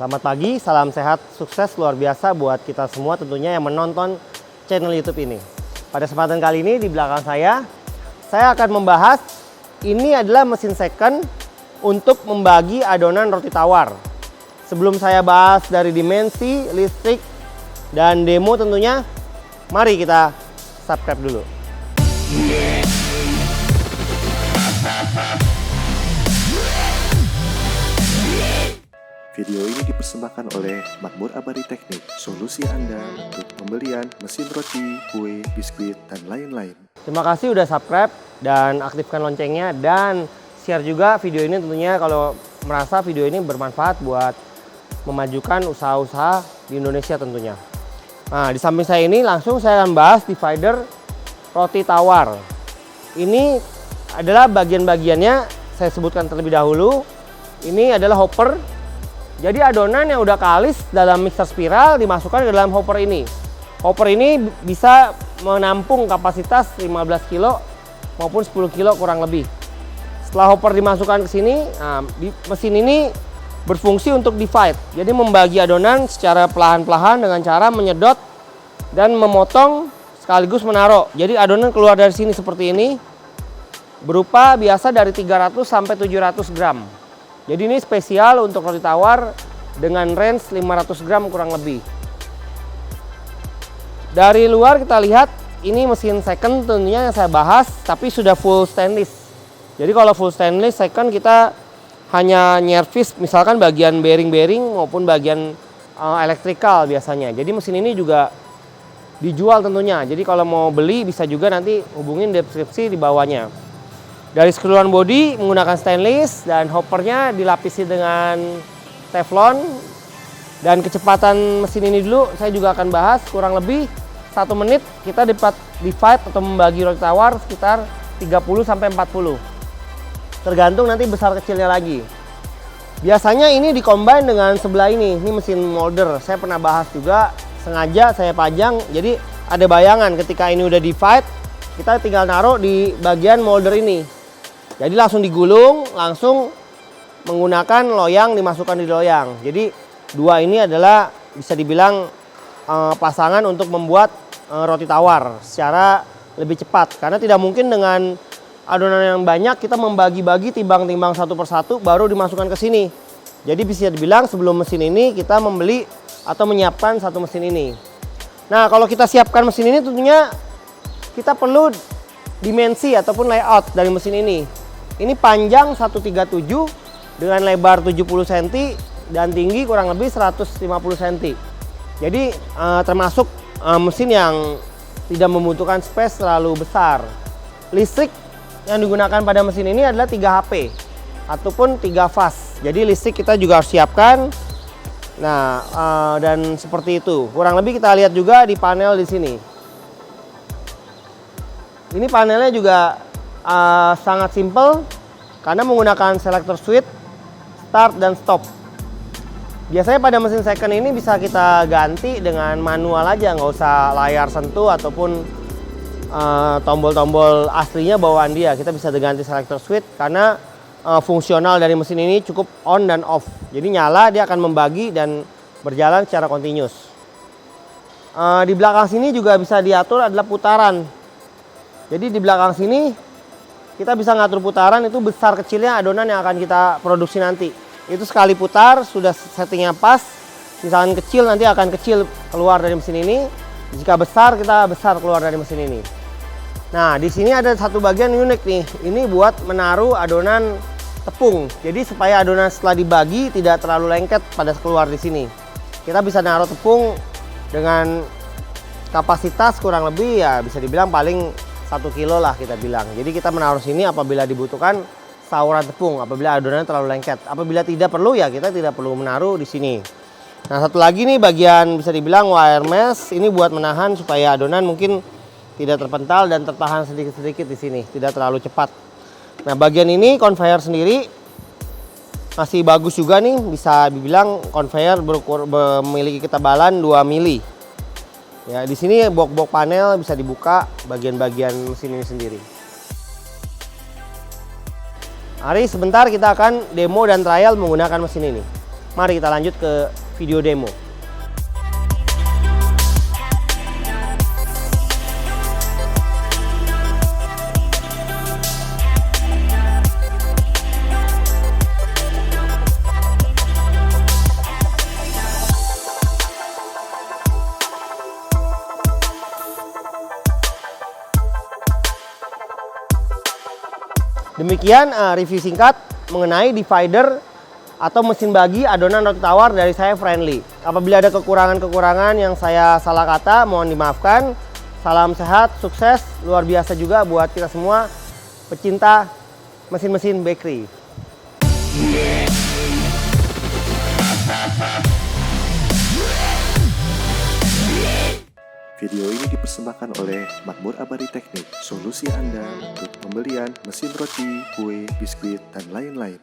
Selamat pagi, salam sehat, sukses luar biasa buat kita semua tentunya yang menonton channel YouTube ini. Pada kesempatan kali ini di belakang saya akan membahas ini adalah mesin second untuk membagi adonan roti tawar. Sebelum saya bahas dari dimensi, listrik, dan demo tentunya, mari kita subscribe dulu. Video ini dipersembahkan oleh Makmur Abadi Teknik, solusi Anda untuk pembelian mesin roti, kue, biskuit, dan lain-lain. Terima kasih udah subscribe dan aktifkan loncengnya dan share juga video ini tentunya kalau merasa video ini bermanfaat buat memajukan usaha-usaha di Indonesia tentunya. Nah, di samping saya ini langsung saya akan bahas divider roti tawar. Ini adalah bagian-bagiannya saya sebutkan terlebih dahulu. Ini adalah hopper. Jadi adonan yang udah kalis dalam mixer spiral dimasukkan ke dalam hopper ini. Hopper ini bisa menampung kapasitas 15 kilo maupun 10 kilo kurang lebih. Setelah hopper dimasukkan ke sini, mesin ini berfungsi untuk divide. Jadi membagi adonan secara perlahan-lahan dengan cara menyedot dan memotong sekaligus menaruh. Jadi adonan keluar dari sini seperti ini berupa biasa dari 300 sampai 700 gram. Jadi ini spesial untuk roti tawar dengan range 500 gram kurang lebih. Dari luar kita lihat ini mesin second tentunya yang saya bahas, tapi sudah full stainless. Jadi kalau full stainless second kita hanya nyervis misalkan bagian bearing-bearing maupun bagian elektrikal biasanya. Jadi mesin ini juga dijual tentunya. Jadi kalau mau beli bisa juga nanti hubungin deskripsi di bawahnya. Dari keseluruhan bodi menggunakan stainless dan hoppernya dilapisi dengan teflon. Dan kecepatan mesin ini dulu saya juga akan bahas kurang lebih 1 menit kita dapat divide atau membagi roti tawar sekitar 30 sampai 40. Tergantung nanti besar kecilnya lagi. Biasanya ini dikombin dengan sebelah ini mesin molder. Saya pernah bahas juga, sengaja saya pajang jadi ada bayangan ketika ini udah divide kita tinggal naruh di bagian molder ini. Jadi langsung digulung, langsung menggunakan loyang dimasukkan di loyang. Jadi dua ini adalah bisa dibilang pasangan untuk membuat roti tawar secara lebih cepat. Karena tidak mungkin dengan adonan yang banyak kita membagi-bagi timbang-timbang satu persatu baru dimasukkan ke sini. Jadi bisa dibilang sebelum mesin ini kita membeli atau menyiapkan satu mesin ini. Nah kalau kita siapkan mesin ini tentunya kita perlu dimensi ataupun layout dari mesin ini. Ini panjang 137 dengan lebar 70 cm dan tinggi kurang lebih 150 cm. Jadi termasuk mesin yang tidak membutuhkan space terlalu besar. Listrik yang digunakan pada mesin ini adalah 3 HP ataupun 3 fast. Jadi listrik kita juga harus siapkan. Nah, dan seperti itu. Kurang lebih kita lihat juga di panel di sini. Ini panelnya juga sangat simple karena menggunakan selector switch, start dan stop. Biasanya pada mesin second ini bisa kita ganti dengan manual aja, nggak usah layar sentuh ataupun tombol-tombol aslinya bawaan dia. Kita bisa diganti selector switch karena fungsional dari mesin ini cukup on dan off. Jadi nyala dia akan membagi dan berjalan secara continuous. Di belakang sini juga bisa diatur adalah putaran. Jadi di belakang sini kita bisa ngatur putaran itu besar kecilnya adonan yang akan kita produksi nanti. Itu sekali putar sudah settingnya pas. Misalkan kecil nanti akan kecil keluar dari mesin ini. Jika besar kita besar keluar dari mesin ini. Nah di sini ada satu bagian unik nih. Ini buat menaruh adonan tepung. Jadi supaya adonan setelah dibagi tidak terlalu lengket pada keluar di sini. Kita bisa naruh tepung dengan kapasitas kurang lebih ya bisa dibilang paling 1 kilo lah kita bilang. Jadi kita menaruh sini apabila dibutuhkan sauran tepung, apabila adonannya terlalu lengket. Apabila tidak perlu ya kita tidak perlu menaruh di sini. Nah satu lagi nih bagian bisa dibilang wire mesh ini buat menahan supaya adonan mungkin tidak terpental dan tertahan sedikit-sedikit di sini, tidak terlalu cepat. Nah bagian ini conveyor sendiri masih bagus juga nih, bisa dibilang conveyor memiliki ketebalan 2 mili. Ya, di sini box-box panel bisa dibuka bagian-bagian mesin ini sendiri. Mari sebentar kita akan demo dan trial menggunakan mesin ini. Mari kita lanjut ke video demo. Demikian review singkat mengenai divider atau mesin bagi adonan roti tawar dari saya, Friendly. Apabila ada kekurangan-kekurangan yang saya salah kata, mohon dimaafkan. Salam sehat, sukses, luar biasa juga buat kita semua pecinta mesin-mesin bakery. Video ini dipersembahkan oleh Makmur Abadi Teknik, solusi Anda untuk pembelian mesin roti, kue, biskuit, dan lain-lain.